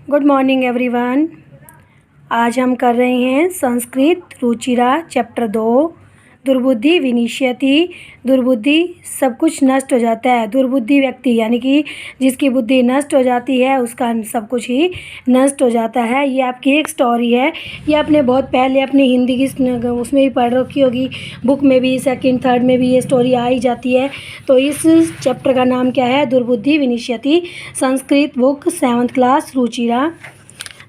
Good morning everyone. आज हम कर रहे हैं संस्कृत रुचिरा चैप्टर 2 दुर्बुद्धि विनिश्यति। दुर्बुद्धि सब कुछ नष्ट हो जाता है। दुर्बुद्धि व्यक्ति यानी कि जिसकी बुद्धि नष्ट हो जाती है उसका सब कुछ ही नष्ट हो जाता है। ये आपकी एक स्टोरी है। ये आपने बहुत पहले अपनी हिंदी की उसमें भी पढ़ रखी होगी, बुक में भी, सेकंड थर्ड में भी ये स्टोरी आ ही जाती है। तो इस चैप्टर का नाम क्या है? दुर्बुद्धि विनिश्यति, Sanskrit book 7th class Ruchira.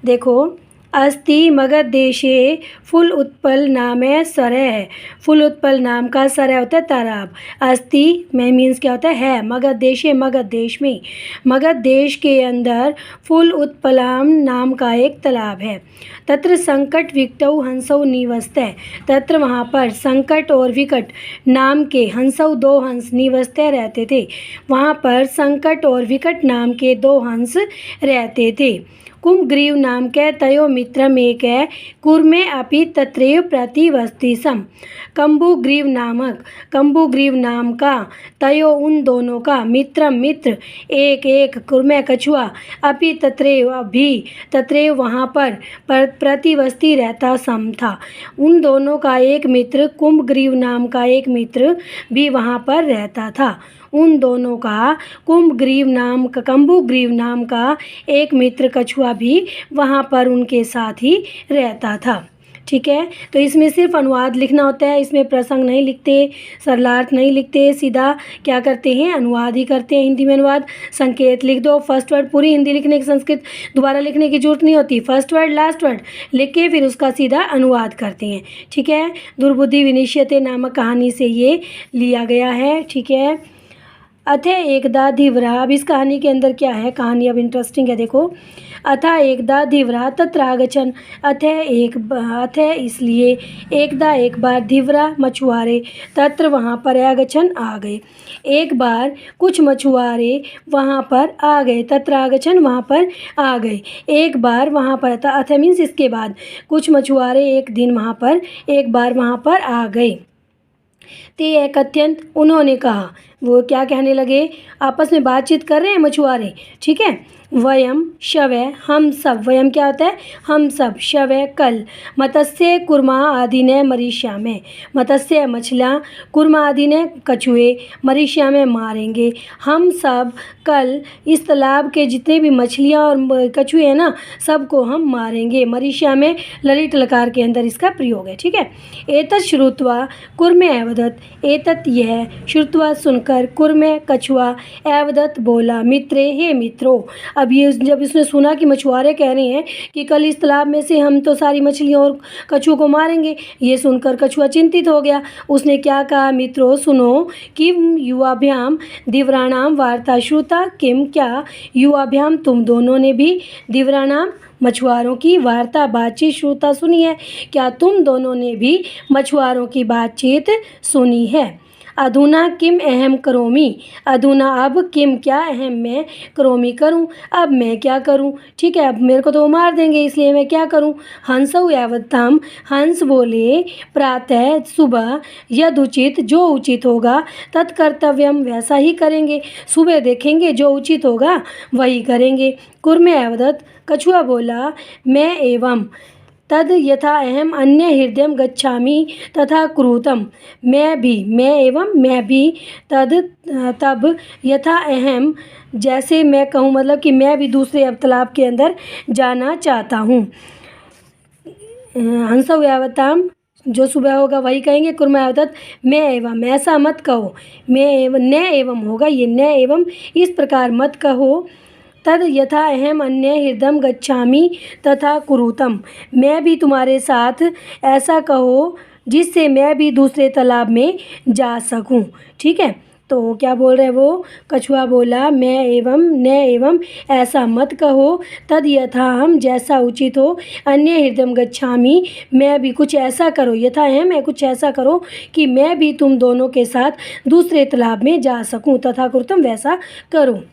देखो, अस्ति मगध देशे फुल उत्पल नामे सरय। फुल उत्पल नाम का सरय होता है तालाब। अस्ति में मीन्स क्या होता है? मगध देशे, मगध देश में, मगध देश के अंदर फुल उत्पलाम नाम का एक तालाब है। तत्र संकट विकटौ हंसौ निवसते। तत्र वहाँ पर संकट और विकट नाम के हंसौ 2 हंस निवसते रहते थे। वहाँ पर संकट और विकट नाम के 2 हंस रहते थे। कुंभग्रीव नाम के तयो मित्रम एक है कुर्मे अपि तत्रैव प्रतिवस्ति सम। कंबुग्रीव नाम का तयो उन दोनों का मित्र एक कुर्मे कछुआ अपि तत्रैव वहाँ पर प्रतिवस्ति रहता सम था। उन दोनों का एक मित्र कुंभग्रीव नाम का एक मित्र भी वहाँ पर रहता था। उन दोनों का कंबुग्रीव नाम का एक मित्र कछुआ भी वहाँ पर उनके साथ ही रहता था। ठीक है, तो इसमें सिर्फ अनुवाद लिखना होता है, इसमें प्रसंग नहीं लिखते, सरलार्थ नहीं लिखते, सीधा क्या करते हैं? अनुवाद ही करते हैं। हिंदी में अनुवाद, संकेत लिख दो। फर्स्ट वर्ड पूरी हिंदी लिखने की, संस्कृत दोबारा लिखने की जरूरत नहीं होती। फर्स्ट वर्ड लास्ट वर्ड लिख के फिर उसका सीधा अनुवाद करते हैं। ठीक है, दुर्बुद्धि विनिश्यते नामक कहानी से ये लिया गया है। ठीक है, अथ एकदा धीवरा। अब इस कहानी के अंदर क्या है? कहानी अब इंटरेस्टिंग है। देखो, अथा एकदा धीवरा तत्रागछन। अथ इसलिए एकदा एक बार धीवरा मछुआरे तत्र वहाँ पर आगछन आ गए। एक बार कुछ मछुआरे वहाँ पर आ गए। तत्रागछन वहाँ पर आ गए। एक बार वहाँ पर था। अथ मीन्स इसके बाद। कुछ मछुआरे एक दिन वहाँ पर, एक बार वहाँ पर आ गए। ते एक अत्यंत, उन्होंने कहा। वो क्या कहने लगे? आपस में बातचीत कर रहे हैं मछुआरे। ठीक है, वयम शवय, हम सब। वयम क्या होता है? हम सब। शवय कल, मत्स्य कुर्मा आदि ने मरीष्या में। मत्स्य मछलियाँ, कुर्मा आदि ने कछुए, मरीष्या में मारेंगे। हम सब कल इस तालाब के जितने भी मछलियाँ और कछुए हैं ना, सबको हम मारेंगे। मरीष्या में ललित लकार के अंदर इसका प्रयोग है। ठीक है, एतत् श्रुत्वा कुर्मे अवदत्। एतत् यह, श्रुत्वा सुनकर, कुर्मे कछुआ, अवदत् बोला, मित्रे हे मित्रों। अब ये जब इसने सुना कि मछुआरे कह रहे हैं कि कल इस तालाब में से हम तो सारी मछलियों और कछुओं को मारेंगे, ये सुनकर कछुआ चिंतित हो गया। उसने क्या कहा? मित्रों सुनो, किम युवाभ्याम दिव्राणाम वार्ता श्रुता। किम क्या, युवाभ्याम तुम दोनों ने भी, दिव्राणाम मछुआरों की वार्ता बातचीत श्रुता सुनी है। क्या तुम दोनों ने भी मछुआरों की बातचीत सुनी है? अधुना किम अहम करोमी। अधुना अब किम क्या, अहम मैं, करोमी करूं, अब मैं क्या करूं? ठीक है, अब मेरे को तो वो मार देंगे, इसलिए मैं क्या करूं? हंसौ यावत्तम, हंस बोले, प्रातः सुबह, यद उचित जो उचित होगा, तत्कर्तव्यम वैसा ही करेंगे। सुबह देखेंगे जो उचित होगा वही करेंगे। कुर्मे अवदत्, कछुआ बोला, मैं एवं तद यथा अहम अन्य हृदय गच्छामि तथा कुरुतम। मैं भी तब यथा अहम, जैसे मैं कहूँ, मतलब कि मैं भी दूसरे अब तालाब के अंदर जाना चाहता हूँ। हंसौ यावताम, जो सुबह होगा वही कहेंगे। कुर्मावदत, मैं एवं, ऐसा मत कहो। मैं एवं, न एवं होगा ये, न एवं इस प्रकार मत कहो। तद यथा अहम अन्य हृदय गच्छामि तथा कुरुतम, मैं भी तुम्हारे साथ ऐसा कहो जिससे मैं भी दूसरे तालाब में जा सकूं। ठीक है, तो क्या बोल रहे हैं वो? कछुआ बोला, मैं एवं, न एवं ऐसा मत कहो। तद यथा हम, जैसा उचित हो, अन्य हृदय गच्छामि मैं भी कुछ ऐसा करो, यथा है मैं कुछ ऐसा करो कि मैं भी तुम दोनों के साथ दूसरे तालाब में जा सकूं। तथा कुरुतम वैसा करो।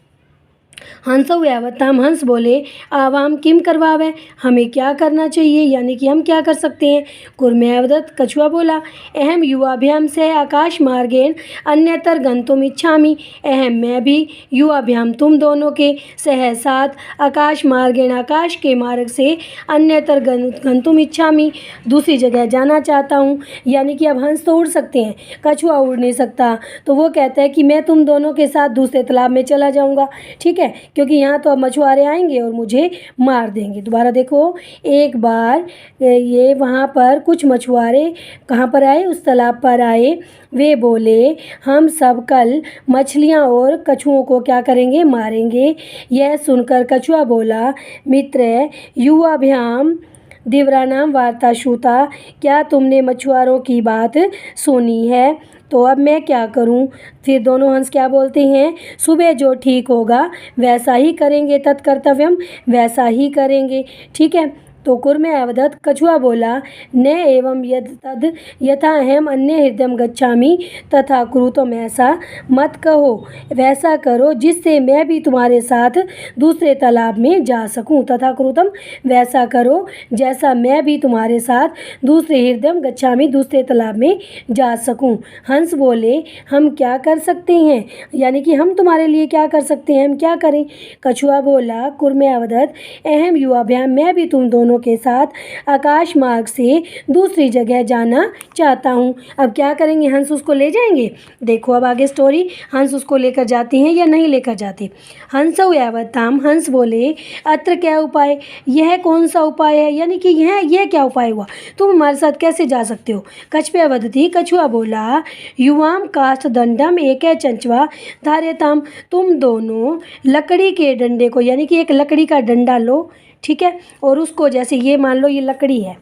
हंसौ यावत्ताम, हंस बोले, आवाम किम करवावे, हमें क्या करना चाहिए, यानी कि हम क्या कर सकते हैं। कुर्म्यावदत्, कछुआ बोला, अहम युवाभ्याम से आकाश मार्गेण अन्यतर गंतुम इच्छामि, अहम मैं भी युवाभ्याम तुम दोनों के सह साथ आकाश मार्गेण आकाश के मार्ग से अन्यतर गंतुम इच्छामि दूसरी जगह जाना चाहता हूँ। यानी कि अब हंस तो उड़ सकते हैं, कछुआ उड़ नहीं सकता, तो वो कहता है कि मैं तुम दोनों के साथ दूसरे तालाब में चला जाऊँगा, ठीक है, क्योंकि यहाँ तो अब मछुआरे आएंगे और मुझे मार देंगे। दोबारा देखो, एक बार ये वहाँ पर कुछ मछुआरे कहाँ पर आए, उस तालाब पर आए। वे बोले, हम सब कल मछलियाँ और कछुओं को क्या करेंगे, मारेंगे। यह सुनकर कछुआ बोला, मित्र युवाभ्याम दिव्रानाम वार्ता श्रुता, क्या तुमने मछुआरों की बात सुनी है, तो अब मैं क्या करूं। फिर दोनों हंस क्या बोलते हैं, सुबह जो ठीक होगा वैसा ही करेंगे, तत्कर्तव्यम वैसा ही करेंगे, ठीक है। तो कुर्म्यावदत्, कछुआ बोला, न एवं यद तद यथा अहम अन्य हृदय गच्छामि तथा कुरुतम, ऐसा मत कहो, वैसा करो जिससे मैं भी तुम्हारे साथ दूसरे तालाब में जा सकूं, तथा कुरुतम वैसा करो जैसा मैं भी तुम्हारे साथ दूसरे हृदय गच्छामि दूसरे तालाब में जा सकूं। हंस बोले, हम क्या कर सकते हैं, यानी कि हम तुम्हारे लिए क्या कर सकते हैं, हम क्या करें। कछुआ बोला, कुर्म्यावदत्, अहम युवाभ्याम, मैं भी तुम दोनों के साथ आकाश मार्ग से दूसरी जगह जाना चाहता हूँ। अब क्या करेंगे, हंस उसको ले जाएंगे। देखो अब आगे स्टोरी, हंस उसको लेकर जाते हैं या नहीं लेकर जाते। हंसौ यावत्ताम, हंस बोले, अत्र क्या उपाय, यह कौन सा उपाय है, यानी कि यह क्या उपाय हुआ, तुम हमारे साथ कैसे जा सकते हो। कछ्यवदति, कछुआ बोला, युवाम काष्ठ दंडम एक चंचवा धार्यताम, तुम दोनों लकड़ी के डंडे को, यानी कि एक लकड़ी का डंडा लो, ठीक है, और उसको जैसे ये मान लो ये लकड़ी है,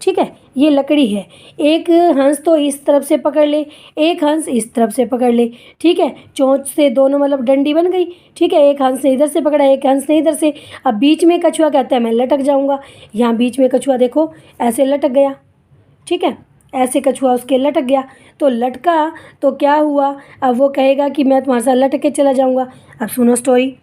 ठीक है, ये लकड़ी है, एक हंस तो इस तरफ से पकड़ ले, एक हंस इस तरफ से पकड़ ले, ठीक है, चोंच से दोनों मतलब डंडी बन गई, ठीक है, एक हंस ने इधर से पकड़ा, एक हंस ने इधर से। अब बीच में कछुआ कहता है मैं लटक जाऊंगा, यहाँ बीच में कछुआ देखो ऐसे लटक गया, ठीक है, ऐसे कछुआ उसके लटक गया, तो लटका तो क्या हुआ, अब वो कहेगा कि मैं तुम्हारे साथ लटक के चला जाऊँगा। अब सुनो स्टोरी।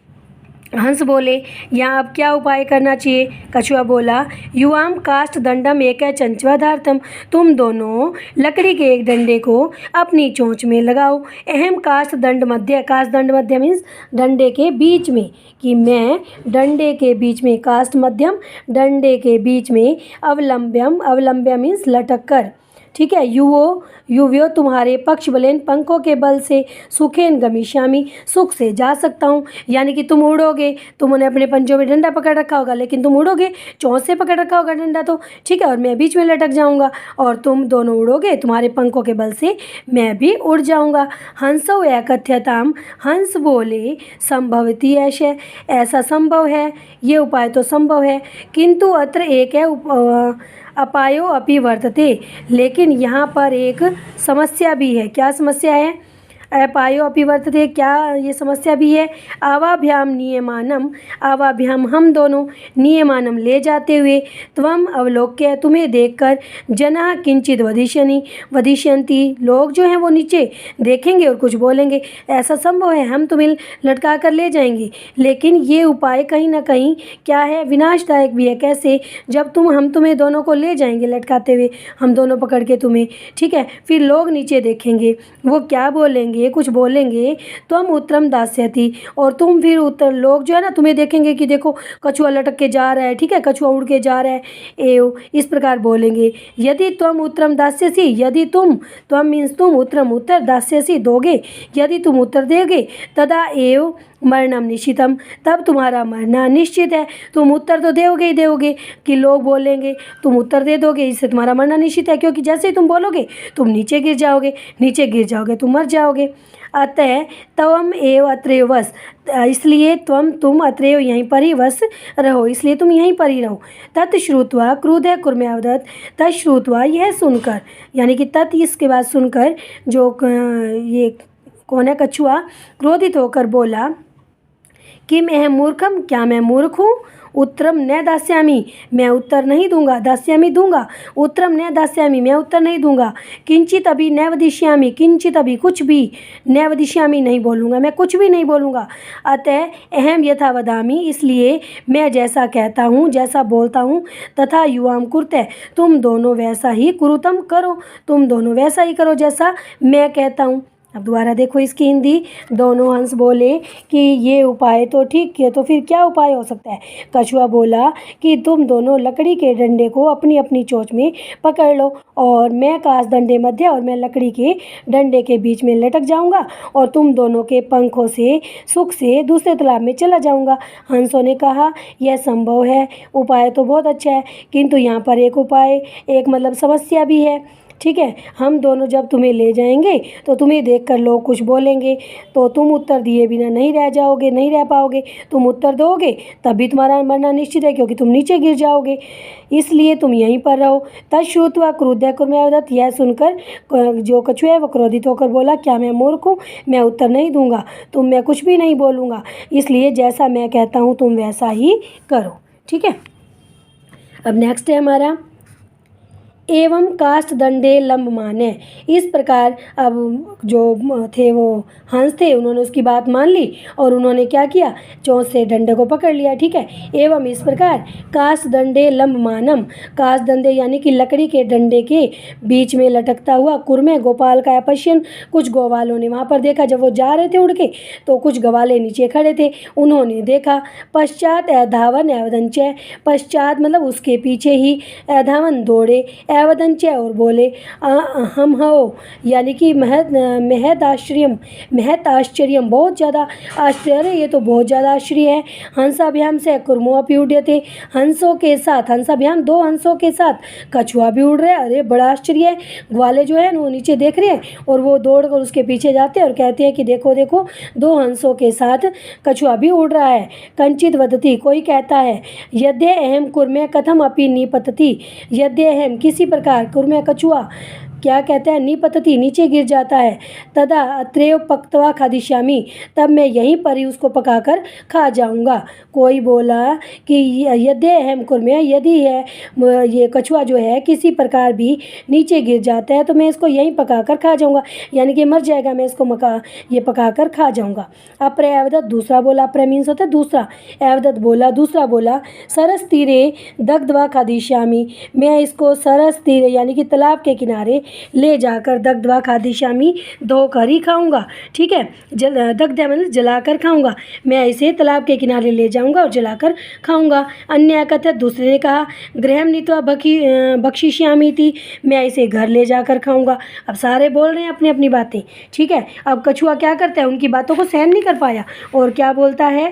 हंस बोले, यहाँ अब क्या उपाय करना चाहिए। कछुआ बोला, युवाम काष्ठ दंडम एक चंचवाधार्थम, तुम दोनों लकड़ी के एक डंडे को अपनी चोंच में लगाओ। अहम काष्ठ दंड मध्य, काष्ठ दंड मध्य मीन्स डंडे के बीच में, कि मैं डंडे के बीच में, काष्ठ मध्यम डंडे के बीच में, अवलंब्यम, अवलंब्य मीन्स लटक कर, ठीक है, युवो तुम्हारे पक्ष बलेन, पंखों के बल से, सुखेन गमिष्यामि, सुख से जा सकता हूँ। यानी कि तुम उड़ोगे, तुमने अपने पंजों में डंडा पकड़ रखा होगा, लेकिन तुम उड़ोगे, चोंच से पकड़ रखा होगा डंडा तो, ठीक है, और मैं बीच में लटक जाऊँगा, और तुम दोनों उड़ोगे, तुम्हारे पंखों के बल से मैं भी उड़ जाऊँगा। हंसौ एकथ्यताम, हंस बोले, संभवती ऐसे, ऐसा संभव है, ये उपाय तो संभव है, किंतु अत्र एक है अपायो अपि वर्तते, लेकिन यहाँ पर एक समस्या भी है। क्या समस्या है, अपायो अपि वर्तते, क्या ये समस्या भी है। आवाभ्याम नियमानम, आवाभ्याम हम दोनों, नियमानम ले जाते हुए, त्वम अवलोक्य तुम्हें देखकर, जना किंचित वदिष्यन्ति लोग जो हैं वो नीचे देखेंगे और कुछ बोलेंगे। ऐसा संभव है, हम तुम्हें लटका कर ले जाएंगे, लेकिन ये उपाय कहीं ना कहीं क्या है, विनाशदायक भी है। कैसे, जब हम तुम्हें दोनों को ले जाएंगे लटकाते हुए, हम दोनों पकड़ के तुम्हें, ठीक है, फिर लोग नीचे देखेंगे, वो क्या बोलेंगे, कुछ बोलेंगे, तो हम उत्तरम दास्यति, और तुम फिर उत्तर, लोग जो है ना तुम्हें देखेंगे कि देखो कछुआ लटक के जा रहा है, ठीक है, कछुआ उड़ के जा रहा है, एव इस प्रकार बोलेंगे। यदि तुम उत्तरम दास्यसी, यदि तुम मीन्स तुम, उत्तरम उत्तर, दास्यसी दोगे, यदि तुम उत्तर दोगे, तदा एव मरणम निश्चितम, तब तुम्हारा मरना निश्चित है। तुम उत्तर तो दोगे ही दोगे, कि लोग बोलेंगे, तुम उत्तर दे दोगे, इससे तुम्हारा मरना निश्चित है, क्योंकि जैसे ही तुम बोलोगे तुम नीचे गिर जाओगे, नीचे गिर जाओगे तुम मर जाओगे। अतः तवम एव अत्रैव वस, इसलिए तुम अत्रैव यहीं पर ही वस रहो, इसलिए तुम यहीं पर ही रहो। तत्श्रुत्वा क्रुद्ध है कुर्म्यावदत्, तत्श्रुत्वा यह सुनकर, यानी कि तत् इसके बाद सुनकर, जो ये कौन है, कछुआ क्रोधित होकर बोला किम अहम मूर्खम, क्या मैं मूर्ख हूँ? उत्तरम न दास्यामि, मैं उत्तर नहीं दूंगा। दास्यामि दूंगा, उत्तरम न दास्यामि, मैं उत्तर नहीं दूंगा। किंचित अभी न वदिष्यामि, किंचित अभी कुछ भी, न वदिष्यामि नहीं बोलूँगा, मैं कुछ भी नहीं बोलूँगा। अतः अहम यथा वदामि, इसलिए मैं जैसा कहता हूँ, जैसा बोलता हूँ, तथा युवाम कुरुते, तुम दोनों वैसा ही कुरुतम करो, तुम दोनों वैसा ही करो जैसा मैं कहता हूँ। अब दोबारा देखो इसकी हिंदी। दोनों हंस बोले कि ये उपाय तो ठीक है, तो फिर क्या उपाय हो सकता है? कछुआ बोला कि तुम दोनों लकड़ी के डंडे को अपनी अपनी चोंच में पकड़ लो, और मैं कास दंडे मध्य, और मैं लकड़ी के डंडे के बीच में लटक जाऊंगा, और तुम दोनों के पंखों से सुख से दूसरे तालाब में चला जाऊंगा। हंसों ने कहा, यह संभव है, उपाय तो बहुत अच्छा है, किंतु यहाँ पर एक उपाय, एक मतलब समस्या भी है। ठीक है, हम दोनों जब तुम्हें ले जाएंगे तो तुम्हें देखकर लोग कुछ बोलेंगे, तो तुम उत्तर दिए बिना नहीं रह जाओगे, नहीं रह पाओगे। तुम उत्तर दोगे तब भी तुम्हारा मरना निश्चित है, क्योंकि तुम नीचे गिर जाओगे, इसलिए तुम यहीं पर रहो। तच्छ्रुत्वा क्रुद्धः कुर्मोऽवदत्, यह सुनकर जो कछुआ है वो क्रोधित होकर बोला, क्या मैं मूर्ख हूँ? मैं उत्तर नहीं दूंगा, मैं कुछ भी नहीं बोलूँगा, इसलिए जैसा मैं कहता हूँ तुम वैसा ही करो। ठीक है, अब नेक्स्ट है हमारा एवं काष्ठ दंडे लंबमाने। इस प्रकार अब जो थे वो हंस थे, उन्होंने उसकी बात मान ली और उन्होंने क्या किया, चोंच से डंडे को पकड़ लिया। ठीक है, एवं इस प्रकार काष्ठ दंडे लंबमानम, काष्ठ दंडे यानी कि लकड़ी के डंडे के बीच में लटकता हुआ कुर्मे गोपाल का अपश्यन, कुछ ग्वालों ने वहाँ पर देखा। जब वो जा रहे थे उड़ के तो कुछ ग्वाले नीचे खड़े थे, उन्होंने देखा। पश्चात अधावन एवदंचय, पश्चात मतलब उसके पीछे ही, अधावन दौड़े, एवदंच और बोले हम हो, यानी कि महत आश्चर्यम, बहुत ज़्यादा आश्चर्य, ये तो बहुत ज़्यादा आश्चर्य है। हंसाभ्याम से कुर्मो अपि उड्यते, हंसों के साथ, हंसाभ्याम दो हंसों के साथ कछुआ भी उड़ रहा है। अरे बड़ा आश्चर्य है, ग्वाले जो है वो नीचे देख रहे हैं और वो दौड़ कर उसके पीछे जाते हैं और कहते हैं कि देखो देखो, दो हंसों के साथ कछुआ भी उड़ रहा है। कंचित वदति, कोई कहता है, यद्य अहम कुर्मे कथम अपि निपतति, यद्य अहम किसी प्रकार कुर्मे कछुआ क्या कहता है, निपतति नीचे गिर जाता है। तदा अत्रैव पक्त्वा खादिष्यामि, तब मैं यहीं पर ही उसको पकाकर खा जाऊंगा। कोई बोला कि यदि अहम कुर्मे, यदि है ये कछुआ जो है किसी प्रकार भी नीचे गिर जाता है तो मैं इसको यहीं पकाकर खा जाऊंगा, यानी कि मर जाएगा, मैं इसको ये पकाकर खा जाऊंगा। अप्रे अवदत्त, दूसरा बोला, अप्रे मीन्स होता है दूसरा, अवदत्त बोला, दूसरा बोला, सरस तीरे दग्ध्वा खादिष्यामि, मैं इसको सरस तीरे यानी कि तालाब के किनारे ले जाकर दग्ध्वा खादिष्यामि, धोकर ही खाऊंगा। ठीक है, दग्ध मतलब जलाकर खाऊंगा, मैं इसे तालाब के किनारे ले जाऊंगा और जलाकर खाऊंगा। अन्य कथित, दूसरे ने कहा, गृहम नीत्वा भक्षिष्यामि थी, मैं इसे घर ले जाकर खाऊंगा। अब सारे बोल रहे हैं अपनी अपनी बातें। ठीक है, अब कछुआ क्या करता है, उनकी बातों को सहन नहीं कर पाया और क्या बोलता है,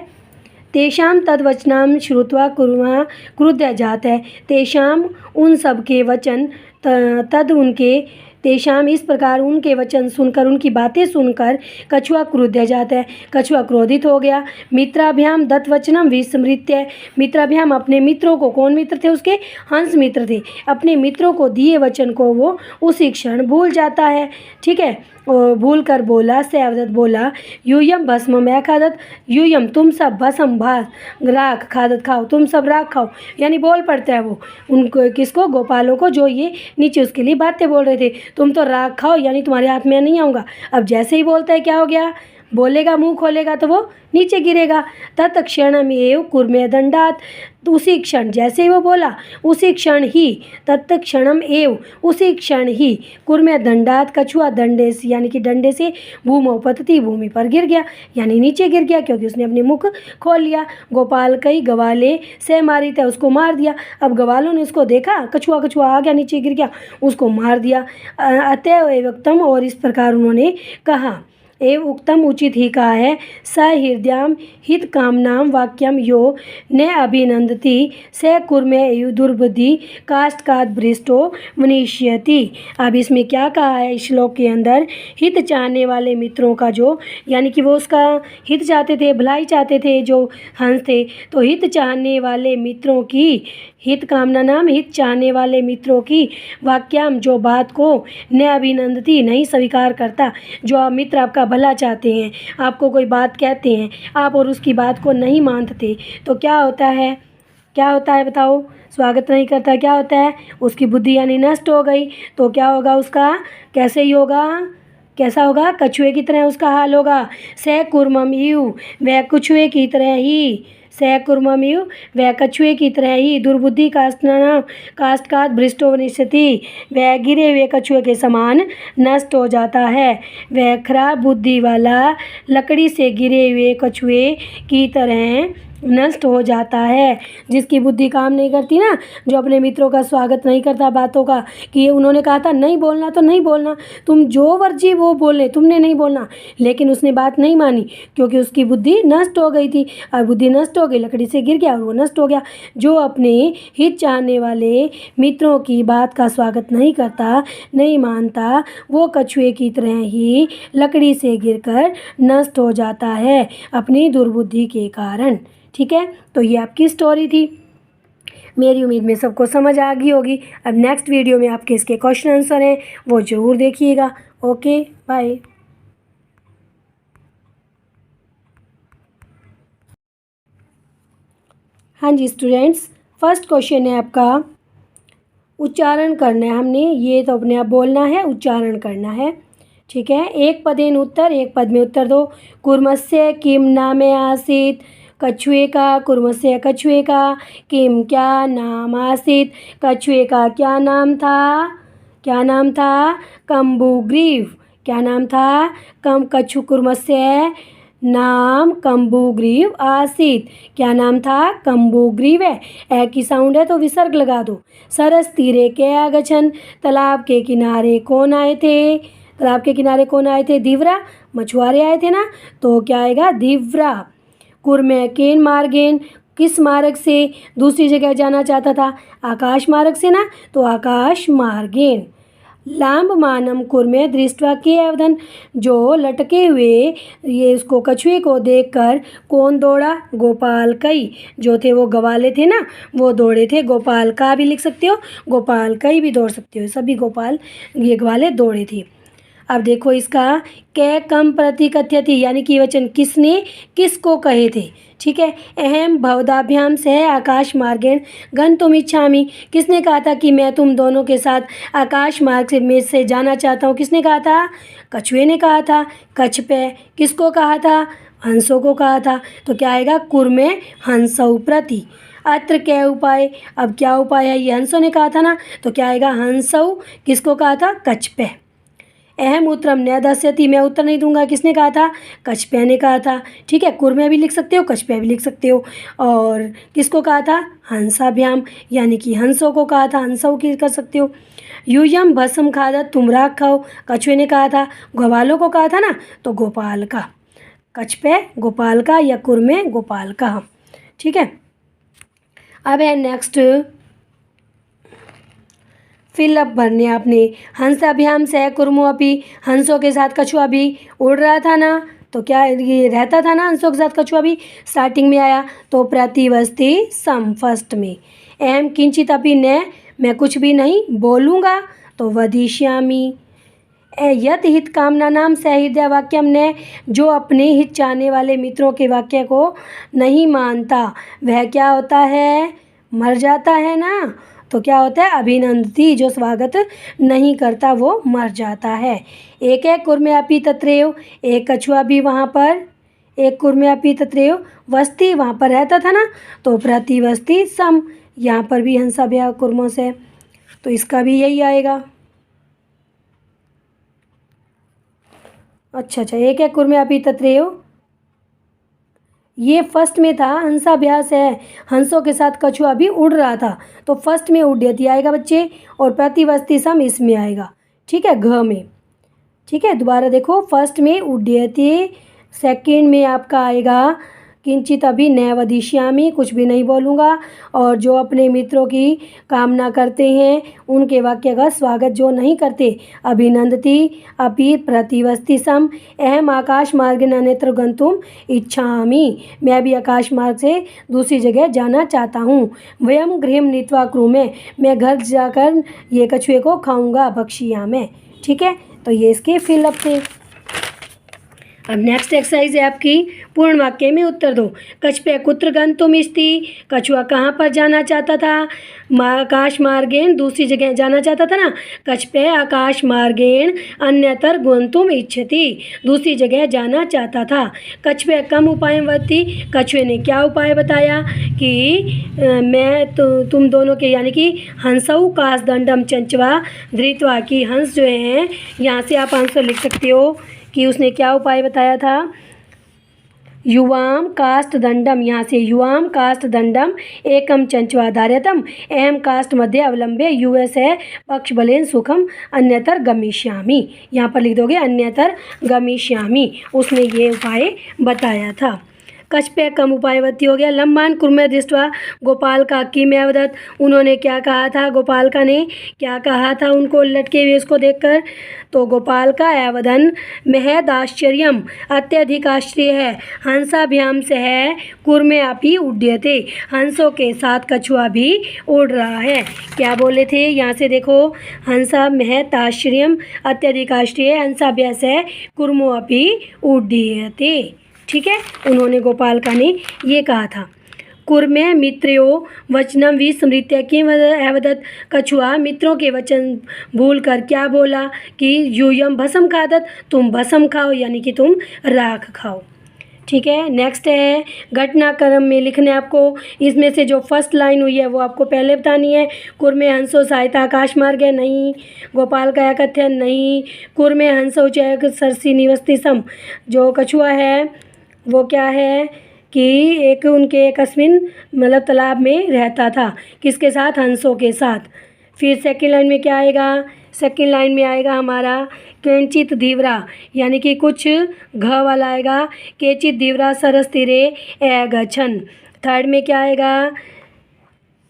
तेषाम तद्वचनाम श्रुत्वा कुर्मा क्रुद्ध जात है, तेषाम उन सब के वचन, तद उनके, तेषाम इस प्रकार उनके वचन सुनकर, उनकी बातें सुनकर कछुआ क्रुद्ध जाता है, कछुआ क्रोधित हो गया। मित्राभ्याम दत्तवचनम विस्मृत्य, मित्राभ्याम अपने मित्रों को, कौन मित्र थे उसके, हंस मित्र थे, अपने मित्रों को दिए वचन को वो उसी क्षण भूल जाता है। ठीक है, और भूल कर बोला, सेवदत्त बोला, यूयम भस्म मैं खादत, यूयम तुम सब, भस्म भास, राख, खादत खाओ, तुम सब राख खाओ, यानी बोल पड़ता है वो उनको, किसको, गोपालों को, जो ये नीचे उसके लिए बातें बोल रहे थे, तुम तो राख खाओ, यानी तुम्हारे हाथ में नहीं आऊँगा। अब जैसे ही बोलता है क्या हो गया, बोलेगा, मुंह खोलेगा तो वो नीचे गिरेगा। तत्क्षण एव कुर्मे दंडात, उसी क्षण, जैसे ही वो बोला उसी क्षण ही, तत्क्षणम एव उसी क्षण ही, कुर्मे दंडात, कछुआ डंडे से यानी कि डंडे से, भूमोपतति भूमि पर गिर गया, यानी नीचे गिर गया, क्योंकि उसने अपने मुख खोल लिया। गोपाल कई गवाले से मारी थे, उसको मार दिया। अब गवालों ने उसको देखा, कछुआ कछुआ आ गया, नीचे गिर गया, उसको मार दिया। अतएव एवक्तम, और इस प्रकार उन्होंने कहा, एव उक्तम उचित ही कहा है, स हृदयाम हित कामनाम वाक्यम यो न अभिनंदति स कुर्मे दुर्बुद्धि काष्ठकाद भ्रष्टो मनीष्यति। अब इसमें क्या कहा है इस श्लोक के अंदर, हित चाहने वाले मित्रों का जो, यानी कि वो उसका हित चाहते थे, भलाई चाहते थे जो हंस थे, तो हित चाहने वाले मित्रों की, हित कामना नाम हित चाहने वाले मित्रों की, वाक्याम जो बात को, न अभिनंदती नहीं स्वीकार करता, जो मित्र आपका भला चाहते हैं, आपको कोई बात कहते हैं, आप और उसकी बात को नहीं मानते, तो क्या होता है, क्या होता है बताओ? स्वागत नहीं करता, क्या होता है? उसकी बुद्धि यानी नष्ट हो गई। तो क्या होगा उसका? कैसे ही होगा? कैसा होगा? कछुए की तरह उसका हाल होगा। स कुर्मम यू, वह कछुए की तरह ही। स कुर्मम यू, वह कछुए की तरह ही। दुर्बुद्धि काष्ठकात भ्रष्टो वनिष्यति, वह गिरे हुए कछुए के समान नष्ट हो जाता है। वह खराब बुद्धि वाला लकड़ी से गिरे हुए कछुए की तरह नष्ट हो जाता है। जिसकी बुद्धि काम नहीं करती ना, जो अपने मित्रों का स्वागत नहीं करता, बातों का, कि उन्होंने कहा था नहीं बोलना तो नहीं बोलना, तुम जो मर्जी वो बोले, तुमने नहीं बोलना, लेकिन उसने बात नहीं मानी क्योंकि उसकी बुद्धि नष्ट हो गई थी। और बुद्धि नष्ट हो गई, लकड़ी से गिर गया और वो नष्ट हो गया। जो अपने हित चाहने वाले मित्रों की बात का स्वागत नहीं करता, नहीं मानता, वो कछुए की तरह ही लकड़ी से गिरकर नष्ट हो जाता है अपनी दुर्बुद्धि के कारण। ठीक है, तो ये आपकी स्टोरी थी। मेरी उम्मीद में सबको समझ आ गई होगी। अब नेक्स्ट वीडियो में आपके इसके क्वेश्चन आंसर हैं, वो ज़रूर देखिएगा। Okay, bye. हाँ जी स्टूडेंट्स, फर्स्ट क्वेश्चन है आपका, उच्चारण करना है हमने, ये तो अपने आप बोलना है, उच्चारण करना है। ठीक है, एक पदेन उत्तर, एक पद में उत्तर दो। कुर्मस्य किम नामे आसीत, कछुए का, कुर्मस्य कछुए का, किम क्या नाम आसीत, कछुए का क्या नाम था, क्या नाम था? कम्बुग्रीव। क्या नाम था? कछु कुर्मस्य नाम कम्बुग्रीव आसीत। क्या नाम था? कम्बुग्रीव है। ए की साउंड है तो विसर्ग लगा दो। सरस तीरे के आगछन, तालाब के किनारे कौन आए थे? तालाब के किनारे कौन आए थे? धीवरा, मछुआरे आए थे ना, तो क्या आएगा? धीवरा। कुर्मे केन मार्गेन, किस मार्ग से दूसरी जगह जाना चाहता था? आकाश मार्ग से ना, तो आकाश मार्गेन। लांब मानम कुर्मे दृष्टवा के अवधन, जो लटके हुए ये उसको कछुए को देखकर कौन दौड़ा? गोपाल कई, जो थे वो गवाले थे ना, वो दौड़े थे। गोपाल का भी लिख सकते हो, गोपाल कई भी दौड़ सकते हो, सभी गोपाल ये ग्वाले दौड़े थे। अब देखो इसका, कै कम प्रतिकथ्यति, यानी कि वचन किसने किसको कहे थे। ठीक है, अहम भवदाभ्याम से आकाश मार्गेण गंतुम इच्छामि, किसने कहा था कि मैं तुम दोनों के साथ आकाश मार्ग से जाना चाहता हूँ? किसने कहा था? कछुए ने कहा था। कछ पे किसको कहा था? हंसों को कहा था। तो क्या आएगा? कुर्मे हंसौ प्रति। अत्र क्या उपाय, अब क्या उपाय है? ये हंसों ने कहा था ना, तो क्या आएगा? हंसौ किसको कहा था? कछ पे। अहम उत्तरम न दास्यति, मैं उत्तर नहीं दूंगा, किसने कहा था? कछपे ने कहा था। ठीक है, कुर्मे भी लिख सकते हो, कछपे भी लिख सकते हो। और किसको कहा था? हंसाभ्याम, यानी कि हंसों को कहा था, हंसों की कर सकते हो। यूयम भस्म खादत, तुम राख खाओ, कछुए ने कहा था। ग्वालों को कहा था ना, तो गोपाल का। कछपे गोपाल का या कुर्मे गोपाल का। ठीक है, अब है नेक्स्ट फिलअप भरने आपने। हंसाभ्याम सह कुर्मो अपी, हंसों के साथ कछुआ भी उड़ रहा था ना, तो क्या ये रहता था ना हंसों के साथ कछुआ भी? स्टार्टिंग में आया, तो प्रतिवस्ती सम फर्स्ट में। अहम किंचित अपी न, मैं कुछ भी नहीं बोलूँगा, तो वदिष्यामि। यत हित कामना नाम सहृदय वाक्यम ने, जो अपने हित चाहने वाले मित्रों के वाक्य को नहीं मानता वह क्या होता है? मर जाता है ना। तो क्या होता है? अभिनंदती, जो स्वागत नहीं करता वो मर जाता है। एक है कुर्मे अपी तत्रेव, एक कछुआ भी वहाँ पर, एक कुर्मे अपी तत्रेव वस्ती, वहाँ पर रहता था ना, तो प्रतिवस्ती सम, यहाँ पर भी हंसा ब्याह कुर्मों से, तो इसका भी यही आएगा। अच्छा, एक है कुर्मे अपी तत्रेव, ये फर्स्ट में था, हंसाभ्यास है, हंसों के साथ कछुआ भी उड़ रहा था, तो फर्स्ट में उड्यति आएगा बच्चे, और प्रतिवस्ती सम इसमें आएगा। ठीक है, घ में। ठीक है, दोबारा देखो, फर्स्ट में उड्यति, सेकंड में आपका आएगा किंचित अभी न वदिष्यामि, कुछ भी नहीं बोलूँगा, और जो अपने मित्रों की कामना करते हैं उनके वाक्य का स्वागत जो नहीं करते, अभिनंदती अपि प्रतिवस्ति सम। अहम आकाश मार्ग अन्यत्र गंतुम इच्छामि, मैं भी आकाश मार्ग से दूसरी जगह जाना चाहता हूँ। वयम गृहम नीत्वा क्रूमे, मैं घर जाकर ये कछुए को खाऊंगा, भक्षिया में। ठीक है, तो ये इसके फिलअप थे। अब नेक्स्ट एक्सरसाइज है आपकी, पूर्ण वाक्य में उत्तर दो। कछपे कुत्र गन्तुमिष्टि, कछुआ कहाँ पर जाना चाहता था? आकाश मार्गेण, दूसरी जगह जाना चाहता था ना। कछपे आकाश मार्गेण अन्यतर गन्तुम इच्छति, दूसरी जगह जाना चाहता था। कछपे कम उपाय वती, कछुए ने क्या उपाय बताया कि मैं तो तुम दोनों के, यानी कि हंसऊ काशदंडम चंचवा धृत्वा, की हंस जो है, यहाँ से आप आंसर लिख सकते हो कि उसने क्या उपाय बताया था। युवाम काष्ठ दंडम, यहाँ से युवाम काष्ठ दंडम एकम चंचवा धार्यतम अहम काष्ठ मध्य अवलंबे यूएस है पक्ष बलेन सुखम अन्यतर गमिष्यामि, यहाँ पर लिख दोगे अन्यतर गमिष्यामि, उसने ये उपाय बताया था। कछपे कम उपायवती हो गया। लम्बान कुर्मे दृष्ट्वा गोपाल का किम अवदत्, उन्होंने क्या कहा था, गोपाल का ने क्या कहा था उनको लटके हुए उसको देखकर। तो गोपाल का अवदन महद आश्चर्यम, अत्यधिक आश्चर्य है, हंसाभ्याम से है कुर्मे अपि उड्यते, हंसों के साथ कछुआ भी उड़ रहा है। क्या बोले थे, यहाँ से देखो, हंसा महद आश्चर्यम, अत्यधिक आश्चर्य, हंसाभ्यास है कुर्मो अपि उड्यते। ठीक है, उन्होंने गोपालका ने ये कहा था। कुर्मे मित्रो वचनम विस्मृत्य किम अवदत्, कछुआ मित्रों के वचन भूल कर क्या बोला कि यूयम भस्म खादत, तुम भस्म खाओ, यानी कि तुम राख खाओ। ठीक है, नेक्स्ट है घटनाक्रम में लिखने आपको, इसमें से जो फर्स्ट लाइन हुई है वो आपको पहले बतानी है। कुर्मे हंसो सहायता आकाश मार्ग है, नहीं। गोपाल का कथन, नहीं। कुर्मे हंसो चैक सरसी निवस्ति सम, जो कछुआ है वो क्या है कि एक उनके कस्मिन मतलब तालाब में रहता था, किसके साथ, हंसों के साथ। फिर सेकंड लाइन में क्या आएगा, सेकंड लाइन में आएगा हमारा केंचित धीवरा, यानी कि कुछ घ वाला आएगा, केचित धीवरा सरस तीरे गच्छन। थर्ड में क्या आएगा,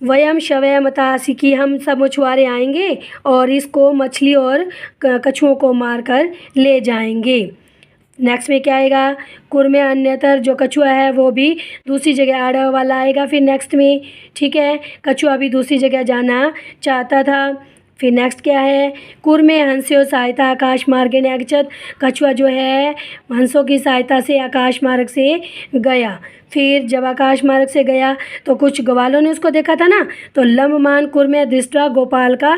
वयम शवय मतासी, की हम सब मछुआरे आएंगे और इसको मछली और कछुओं को मारकर ले जाएंगे। नेक्स्ट में क्या आएगा, कुर्मे अन्यतर, जो कछुआ है वो भी दूसरी जगह आड़ा वाला आएगा फिर नेक्स्ट में। ठीक है, कछुआ भी दूसरी जगह जाना चाहता था। फिर नेक्स्ट क्या है, कुर्मे हंस्यो सहायता आकाश मार्गे ने अगछत, कछुआ जो है हंसों की सहायता से आकाश मार्ग से गया। फिर जब आकाश मार्ग से गया तो कुछ ग्वालों ने उसको देखा था ना, तो लम्बमान कुर्मे दृष्टा गोपाल का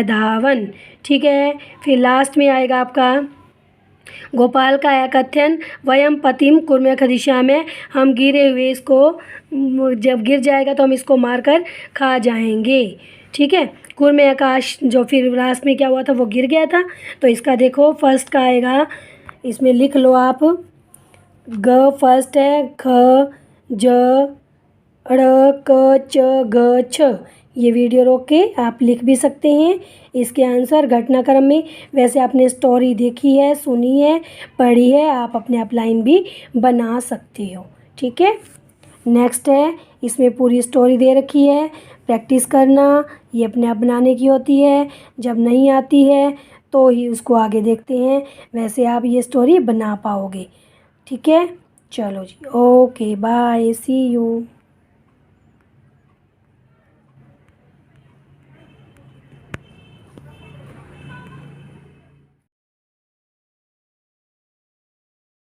धावन। ठीक है, फिर लास्ट में आएगा आपका गोपाल का कथन, वयम पतिम कुर्मे खदिश्यामि, हम गिरे हुए इसको, जब गिर जाएगा तो हम इसको मारकर खा जाएंगे। ठीक है, कुर्मे आकाश, जो फिर लास्ट में क्या हुआ था वो गिर गया था। तो इसका देखो फर्स्ट का आएगा, इसमें लिख लो आप, ग फर्स्ट है, ख ज ड़ क च ग छ, ये वीडियो रोक के आप लिख भी सकते हैं इसके आंसर घटनाक्रम में। वैसे आपने स्टोरी देखी है, सुनी है, पढ़ी है, आप अपने आप लाइन भी बना सकते हो। ठीक है, नेक्स्ट है, इसमें पूरी स्टोरी दे रखी है, प्रैक्टिस करना, ये अपने आप बनाने की होती है, जब नहीं आती है तो ही उसको आगे देखते हैं, वैसे आप ये स्टोरी बना पाओगे। ठीक है, चलो जी, ओके बाय, सी यू।